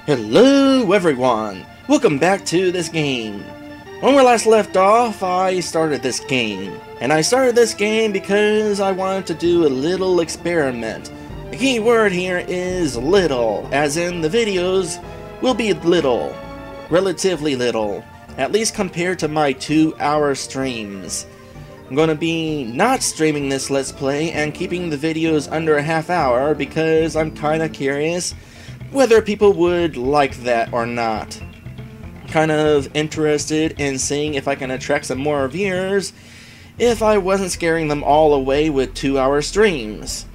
Hello everyone! Welcome back to this game. When we last left off, I started this game. And I started this game because I wanted to do a little experiment. The key word here is little, as in the videos will be little. Relatively little. At least compared to my 2-hour streams. I'm gonna be not streaming this Let's Play and keeping the videos under a half hour because I'm kinda curious whether people would like that or not. Kind of interested in seeing if I can attract some more viewers if I wasn't scaring them all away with 2-hour streams.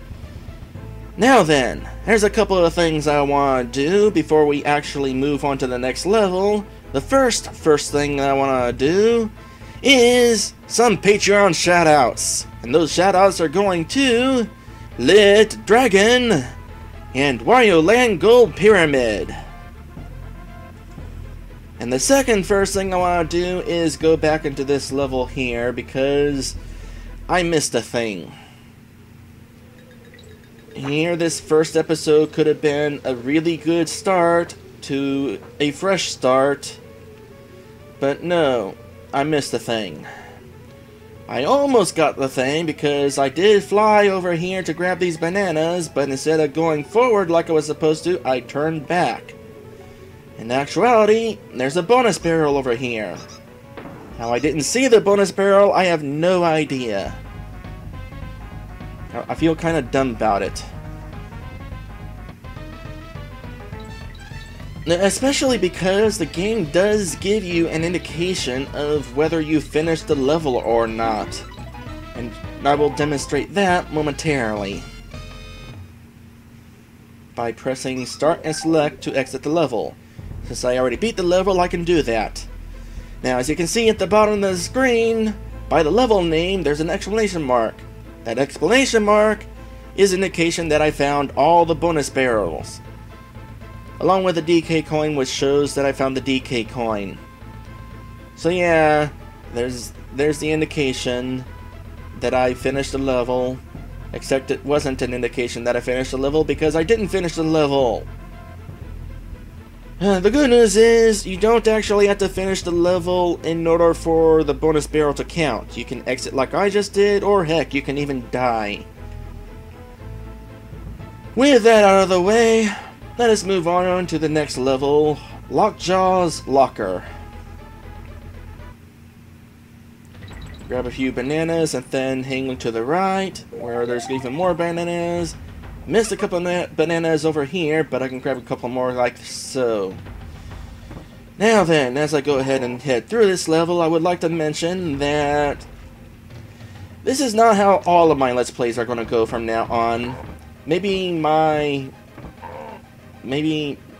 Now then, there's a couple of things I want to do before we actually move on to the next level. The first thing I want to do is some Patreon shoutouts. And those shoutouts are going to Lit Dragon and Wario Land Gold Pyramid. And the first thing I want to do is go back into this level here because I missed a thing. Here, this first episode could have been a really good start to a fresh start, but no, I missed a thing. I almost got the thing because I did fly over here to grab these bananas, but instead of going forward like I was supposed to, I turned back. In actuality, there's a bonus barrel over here. How I didn't see the bonus barrel, I have no idea. I feel kind of dumb about it. Especially because the game does give you an indication of whether you finished the level or not. And I will demonstrate that momentarily. By pressing start and select to exit the level. Since I already beat the level, I can do that. Now, as you can see at the bottom of the screen, by the level name, there's an exclamation mark. That exclamation mark is indication that I found all the bonus barrels. Along with the DK coin, which shows that I found the DK coin. So yeah, there's the indication that I finished the level. Except it wasn't an indication that I finished the level because I didn't finish the level. The good news is, you don't actually have to finish the level in order for the bonus barrel to count. You can exit like I just did, or heck, you can even die. With that out of the way, let us move on to the next level, Lockjaw's Locker. Grab a few bananas and then hang to the right, where there's even more bananas. Missed a couple of bananas over here, but I can grab a couple more like so. Now then, as I go ahead and head through this level, I would like to mention that this is not how all of my Let's Plays are going to go from now on. Maybe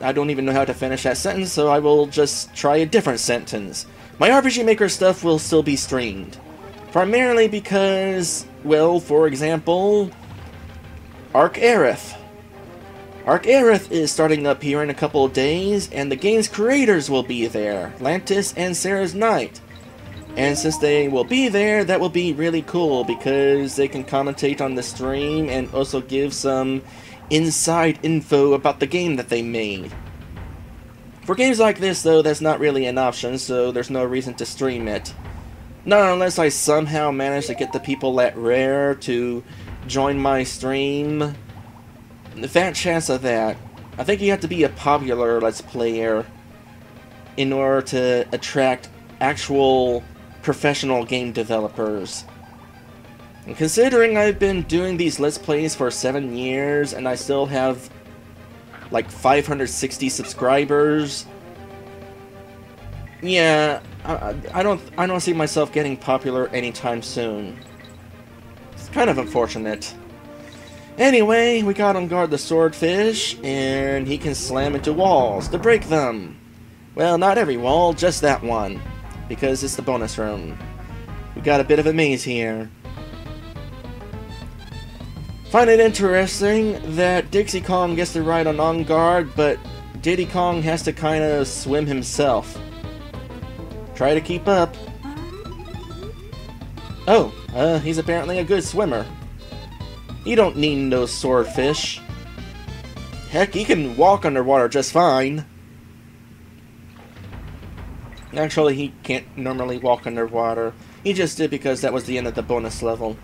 I don't even know how to finish that sentence, so I will just try a different sentence. My RPG Maker stuff will still be streamed. Primarily because, well, for example, Arc Arath. Arc Arath is starting up here in a couple of days, and the game's creators will be there, Lantis and Sarah's Knight. And since they will be there, that will be really cool, because they can commentate on the stream and also give some inside info about the game that they made. For games like this, though, that's not really an option, so there's no reason to stream it. Not unless I somehow manage to get the people at Rare to join my stream. The fat chance of that. I think you have to be a popular Let's Player in order to attract actual professional game developers. And considering I've been doing these Let's Plays for 7 years and I still have like 560 subscribers, yeah, I don't see myself getting popular anytime soon. It's kind of unfortunate. Anyway, we got on guard the swordfish, and he can slam into walls to break them. Well, not every wall, just that one, because it's the bonus room. We got a bit of a maze here. Find it interesting that Dixie Kong gets to ride on guard, but Diddy Kong has to kind of swim himself. Try to keep up. Oh, he's apparently a good swimmer. You don't need no swordfish. Heck, he can walk underwater just fine. Actually, he can't normally walk underwater. He just did because that was the end of the bonus level.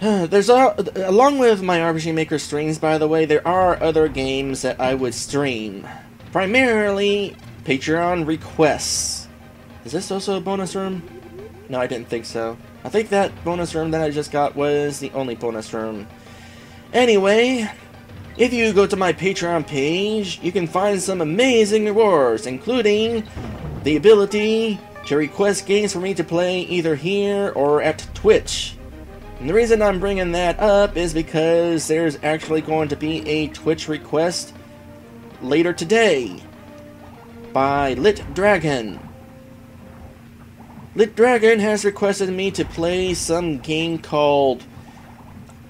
Along with my RPG Maker streams, by the way, there are other games that I would stream. Primarily, Patreon requests. Is this also a bonus room? No, I didn't think so. I think that bonus room that I just got was the only bonus room. Anyway, if you go to my Patreon page, you can find some amazing rewards, including the ability to request games for me to play either here or at Twitch. And the reason I'm bringing that up is because there's actually going to be a Twitch request later today by Lit Dragon. Lit Dragon has requested me to play some game called,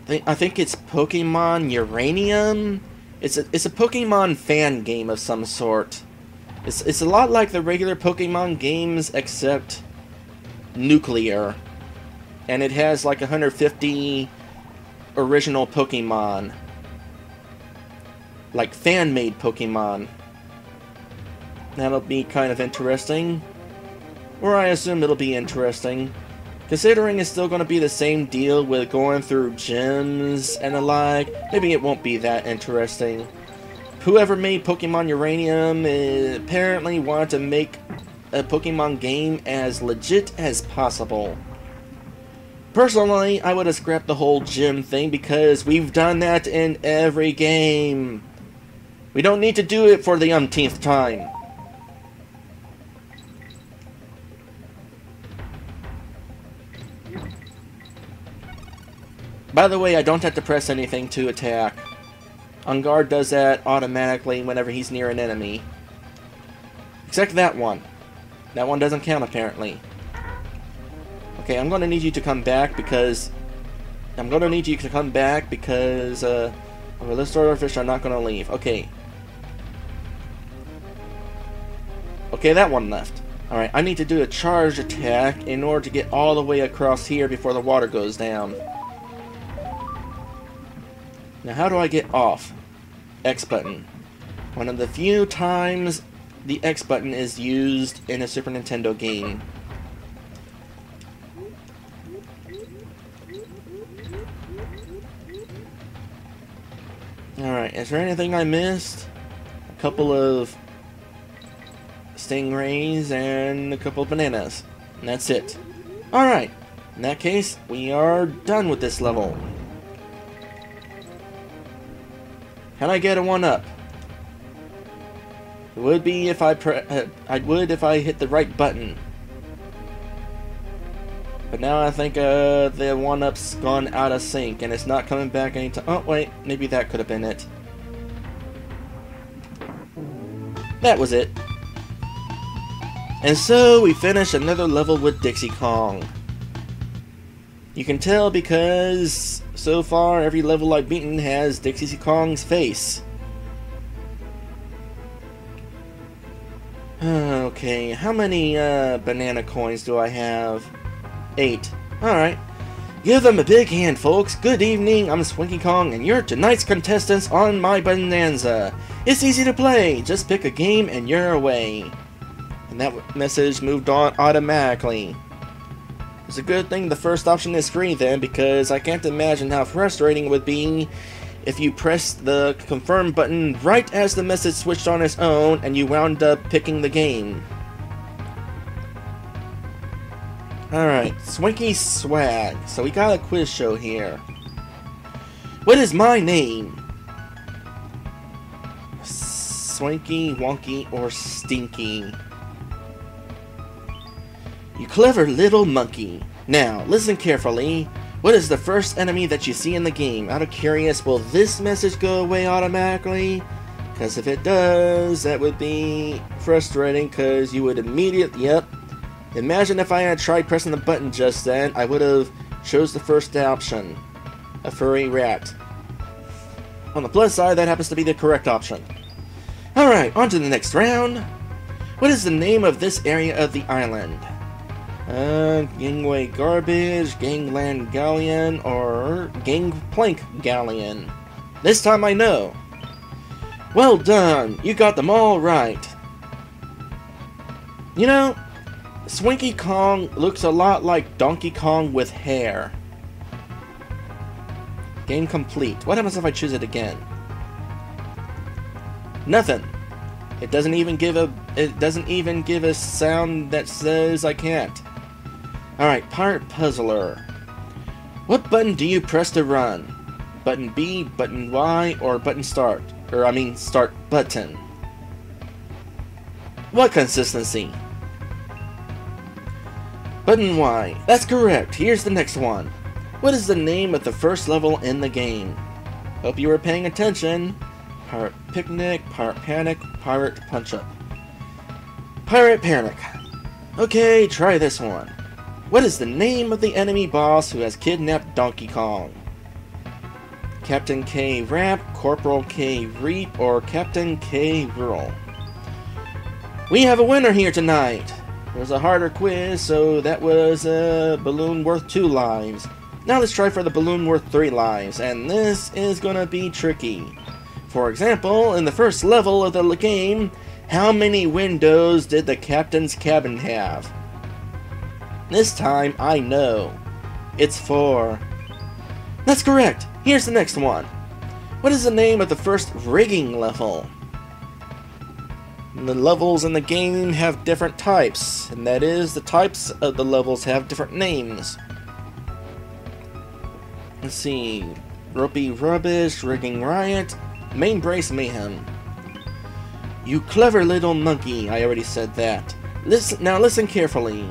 I think it's Pokemon Uranium. It's a Pokemon fan game of some sort. It's a lot like the regular Pokemon games except nuclear. And it has like 150 original Pokemon. Like fan-made Pokemon. That'll be kind of interesting. Or I assume it'll be interesting. Considering it's still going to be the same deal with going through gyms and the like, maybe it won't be that interesting. Whoever made Pokemon Uranium apparently wanted to make a Pokemon game as legit as possible. Personally, I would have scrapped the whole gym thing because we've done that in every game. We don't need to do it for the umpteenth time. By the way, I don't have to press anything to attack. On Guard does that automatically whenever he's near an enemy. Except that one. That one doesn't count apparently. Okay, I'm gonna need you to come back because... well, this sort of fish are not gonna leave. Okay. Okay, that one left. Alright, I need to do a charge attack in order to get all the way across here before the water goes down. Now, how do I get off? X button. One of the few times the X button is used in a Super Nintendo game. Alright, is there anything I missed? A couple of stingrays and a couple of bananas. And that's it. Alright, in that case, we are done with this level. Can I get a 1-up? It would be if I if I hit the right button. But now I think the 1-up's gone out of sync and it's not coming back anytime. Oh wait, maybe that could have been it. That was it. And so we finish another level with Dixie Kong. You can tell because so far every level I've beaten has Dixie Kong's face. Okay, how many banana coins do I have? 8. Alright. Give them a big hand, folks. Good evening, I'm Swinky Kong, and you're tonight's contestants on my Bonanza. It's easy to play. Just pick a game and you're away. And that message moved on automatically. It's a good thing the first option is free then, because I can't imagine how frustrating it would be if you pressed the confirm button right as the message switched on its own and you wound up picking the game. Alright, Swinky Swag. So we got a quiz show here. What is my name? Swinky, Wonky, or Stinky? You clever little monkey. Now, listen carefully. What is the first enemy that you see in the game? Out of curious, will this message go away automatically? Because if it does, that would be frustrating because you would immediately... Yep. Imagine if I had tried pressing the button just then, I would have chose the first option. A furry rat. On the plus side, that happens to be the correct option. Alright, on to the next round. What is the name of this area of the island? Gangway Garbage, Gangplank Galleon, or Gangplank Galleon. This time I know. Well done! You got them all right. You know, Swinky Kong looks a lot like Donkey Kong with hair. Game complete. What happens if I choose it again? Nothing. It doesn't even give a sound that says I can't. Alright, Pirate Puzzler. What button do you press to run? Button B, button Y, or button start? Or I mean start button. What consistency? Button Y. That's correct. Here's the next one. What is the name of the first level in the game? Hope you were paying attention. Pirate Picnic, Pirate Panic, Pirate Punch-Up. Pirate Panic. Okay, try this one. What is the name of the enemy boss who has kidnapped Donkey Kong? Captain K Ramp, Corporal K Reap, or Captain K Roll? We have a winner here tonight. It was a harder quiz, so that was a balloon worth 2 lives. Now let's try for the balloon worth 3 lives, and this is gonna be tricky. For example, in the first level of the game, how many windows did the captain's cabin have? This time, I know. It's 4. That's correct! Here's the next one. What is the name of the first rigging level? The levels in the game have different types, and that is, the types of the levels have different names. Let's see. Ropey Rubbish, Rigging Riot, Main Brace Mayhem. You clever little monkey, I already said that. Now listen carefully.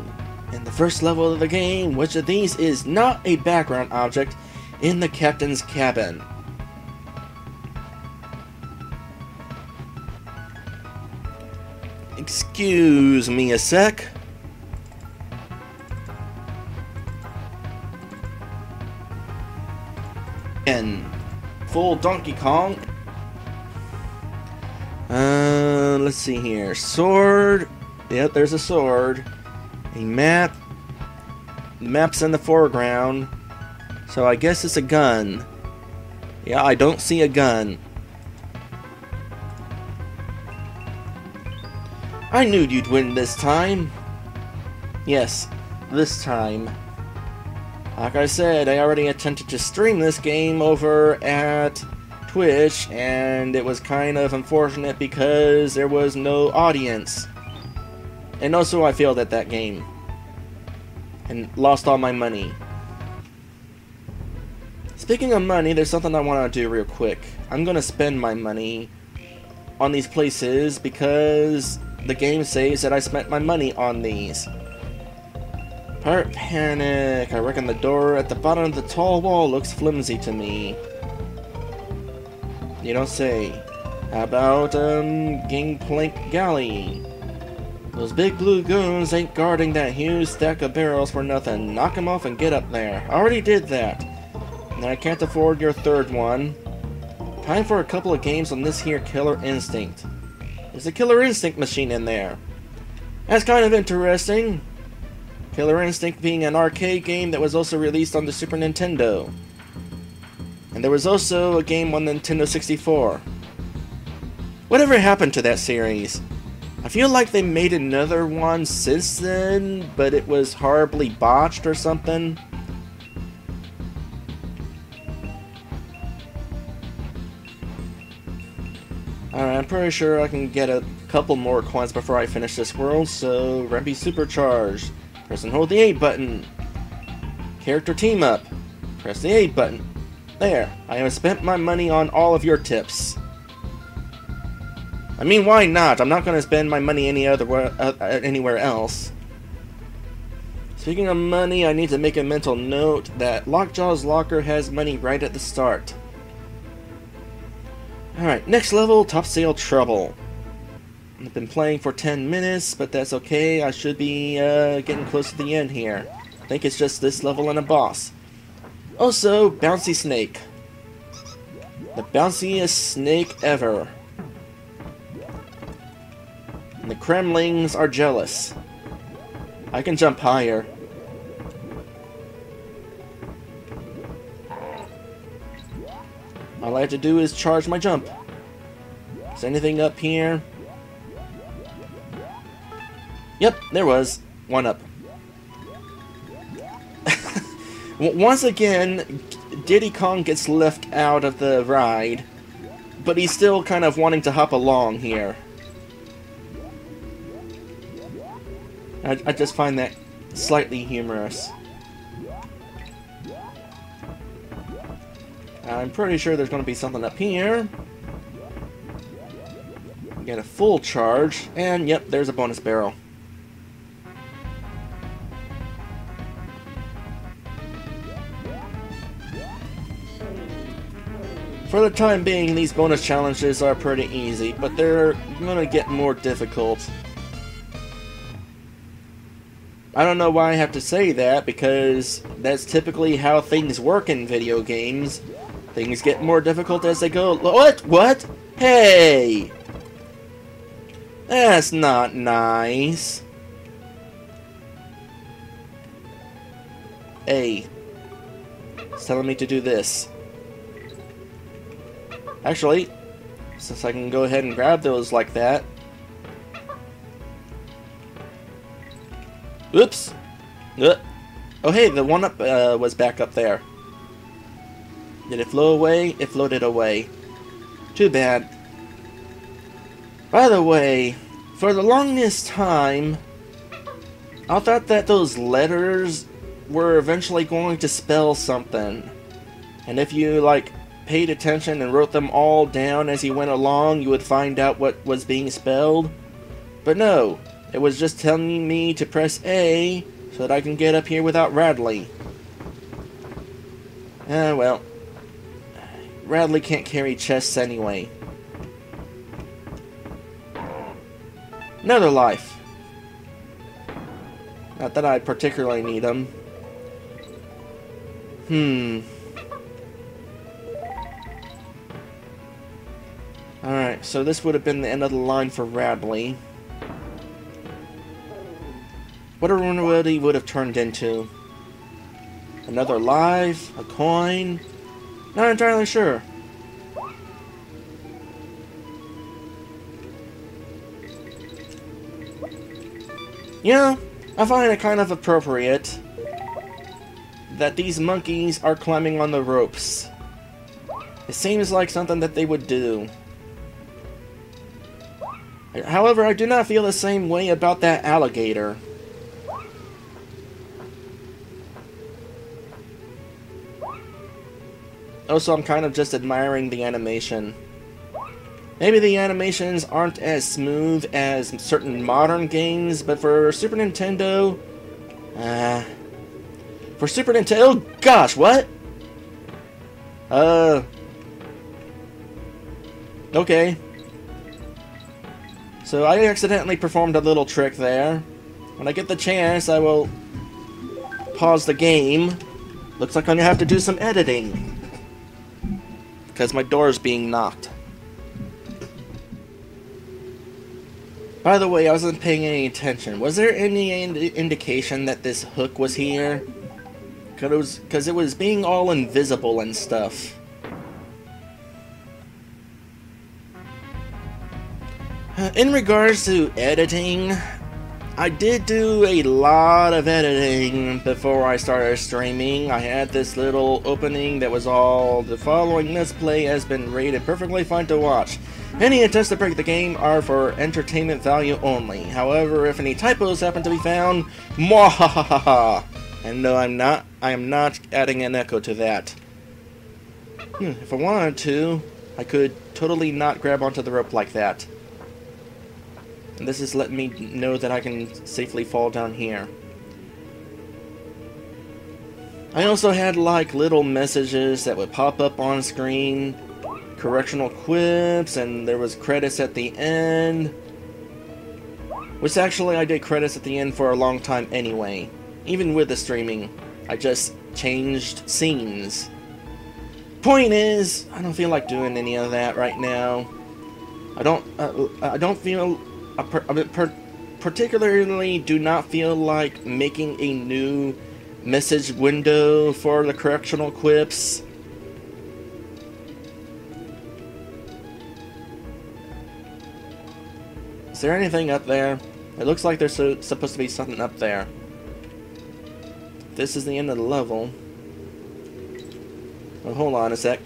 In the first level of the game, which of these is not a background object in the captain's cabin? Excuse me a sec. And full Donkey Kong. Let's see here. Sword. Yep, there's a sword. A map. Map's in the foreground. So I guess it's a gun. Yeah, I don't see a gun. I knew you'd win this time. Yes, this time. Like I said, I already attempted to stream this game over at Twitch, and it was kind of unfortunate because there was no audience. And also I failed at that game. And lost all my money. Speaking of money, there's something I want to do real quick. I'm going to spend my money on these places because the game says that I spent my money on these. Pirate Panic. I reckon the door at the bottom of the tall wall looks flimsy to me. You don't say. How about, Gangplank Galleon? Those big blue goons ain't guarding that huge stack of barrels for nothing. Knock 'em off and get up there. I already did that. And I can't afford your third one. Time for a couple of games on this here Killer Instinct. There's a Killer Instinct machine in there. That's kind of interesting. Killer Instinct being an arcade game that was also released on the Super Nintendo. And there was also a game on the Nintendo 64. Whatever happened to that series? I feel like they made another one since then, but it was horribly botched or something. Alright, I'm pretty sure I can get a couple more coins before I finish this world, so Rampy Supercharged. Press and hold the A button. Character team up. Press the A button. There, I have spent my money on all of your tips. I mean, why not? I'm not going to spend my money anywhere else. Speaking of money, I need to make a mental note that Lockjaw's Locker has money right at the start. Alright, next level, Top Sail Trouble. I've been playing for 10 minutes, but that's okay. I should be getting close to the end here. I think it's just this level and a boss. Also, Bouncy Snake. The bounciest snake ever. And the Kremlings are jealous. I can jump higher. All I have to do is charge my jump. Is anything up here? Yep, there was. One up. Once again, Diddy Kong gets left out of the ride, but he's still kind of wanting to hop along here. I just find that slightly humorous. I'm pretty sure there's going to be something up here. Get a full charge, and yep, there's a bonus barrel. For the time being, these bonus challenges are pretty easy, but they're gonna get more difficult. I don't know why I have to say that, because that's typically how things work in video games. Things get more difficult as they go. What? What? Hey! That's not nice. Hey. It's telling me to do this. Actually, since I can go ahead and grab those like that. Oops! Oh hey, the one up was back up there. Did it flow away? It floated away. Too bad. By the way, for the longest time, I thought that those letters were eventually going to spell something. And if you, like, paid attention and wrote them all down as you went along, you would find out what was being spelled. But no, it was just telling me to press A so that I can get up here without Radley. Well, Radley can't carry chests anyway. Another life. Not that I particularly need them. Alright, so this would have been the end of the line for Radley. What a would he would have turned into? Another life? A coin? Not entirely sure. Yeah, I find it kind of appropriate that these monkeys are climbing on the ropes. It seems like something that they would do. However, I do not feel the same way about that alligator. Also, I'm kind of just admiring the animation. Maybe the animations aren't as smooth as certain modern games, but for Super Nintendo... for Super Nintendo... Oh, gosh, what? Okay. So I accidentally performed a little trick there. When I get the chance, I will pause the game. Looks like I'm gonna have to do some editing. Because my door is being knocked. By the way, I wasn't paying any attention. Was there any indication that this hook was here? Because it was being all invisible and stuff. In regards to editing, I did do a lot of editing before I started streaming. I had this little opening that was all, the following Let's Play has been rated perfectly fine to watch. Any attempts to break the game are for entertainment value only. However, if any typos happen to be found, mwahahaha. And no, I am not adding an echo to that. If I wanted to, I could totally not grab onto the rope like that. And this is letting me know that I can safely fall down here. I also had like little messages that would pop up on screen, correctional quips, and there was credits at the end. Which actually I did credits at the end for a long time anyway. Even with the streaming, I just changed scenes. Point is, I don't feel like doing any of that right now. I don't feel... particularly do not feel like making a new message window for the correctional quips. there anything up there? It looks like there's supposed to be something up there. This is the end of the level. Oh, hold on a sec.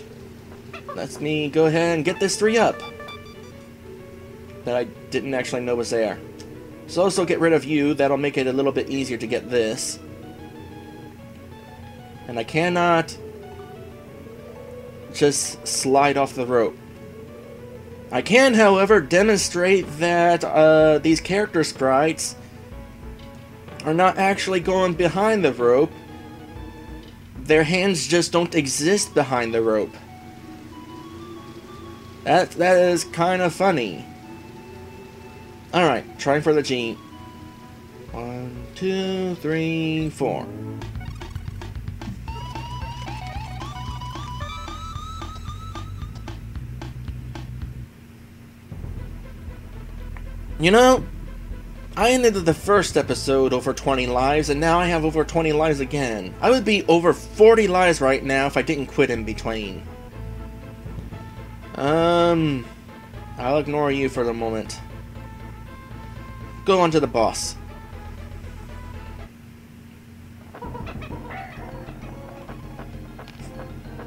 Let me go ahead and get this 3-up that I didn't actually know was there. So also get rid of you. That'll make it a little bit easier to get this. And I cannot just slide off the rope. I can, however, demonstrate that these character sprites are not actually going behind the rope. Their hands just don't exist behind the rope. That is kind of funny. Alright, trying for the G. 1, 2, 3, 4. You know, I ended the first episode over 20 lives, and now I have over 20 lives again. I would be over 40 lives right now if I didn't quit in between. I'll ignore you for the moment. Go on to the boss.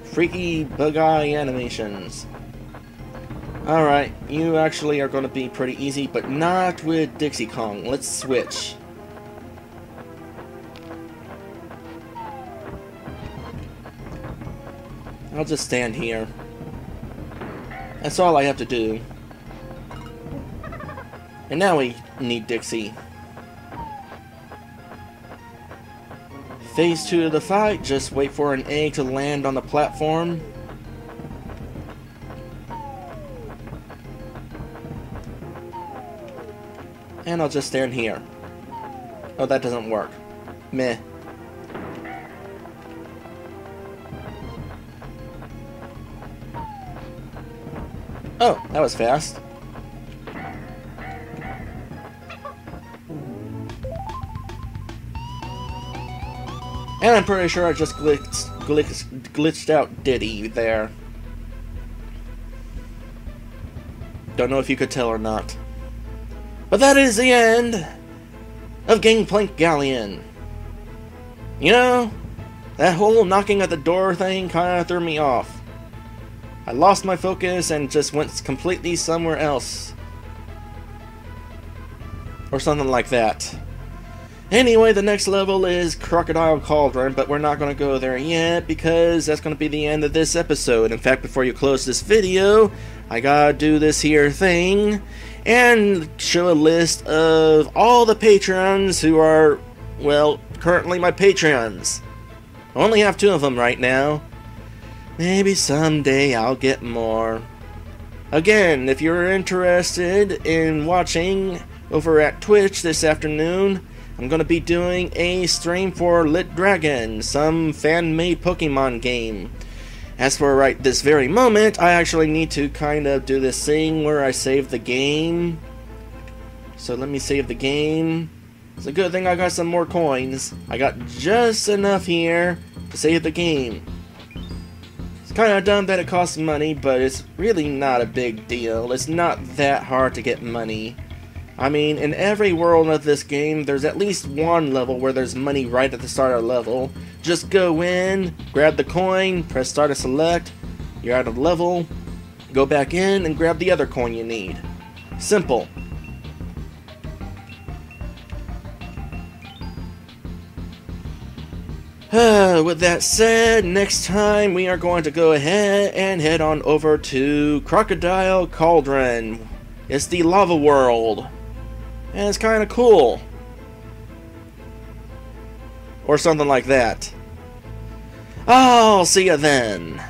Freaky bug eye animations. Alright, you actually are going to be pretty easy, but not with Dixie Kong. Let's switch. I'll just stand here. That's all I have to do. And now we need Dixie. Phase 2 of the fight, just wait for an egg to land on the platform. And I'll just stand here. Oh, that doesn't work. Meh. Oh, that was fast. And I'm pretty sure I just glitched out Diddy there. Don't know if you could tell or not. But that is the end of Gangplank Galleon. You know, that whole knocking at the door thing kinda threw me off. I lost my focus and just went completely somewhere else. Or something like that. Anyway, the next level is Crocodile Cauldron, but we're not going to go there yet because that's going to be the end of this episode. In fact, before you close this video, I gotta do this here thing and show a list of all the patrons who are, well, currently my patrons. I only have 2 of them right now. Maybe someday I'll get more. Again, if you're interested in watching over at Twitch this afternoon, I'm going to be doing a stream for Lit Dragon, some fan-made Pokemon game. As for right this very moment, I actually need to kind of do this thing where I save the game. So let me save the game. It's a good thing I got some more coins. I got just enough here to save the game. It's kind of dumb that it costs money, but it's really not a big deal. It's not that hard to get money. I mean, in every world of this game, there's at least one level where there's money right at the start of the level. Just go in, grab the coin, press start to select, you're out of the level, go back in and grab the other coin you need. Simple. With that said, next time we are going to go ahead and head on over to Crocodile Cauldron. It's the lava world. And it's kind of cool. Or something like that. I'll see you then.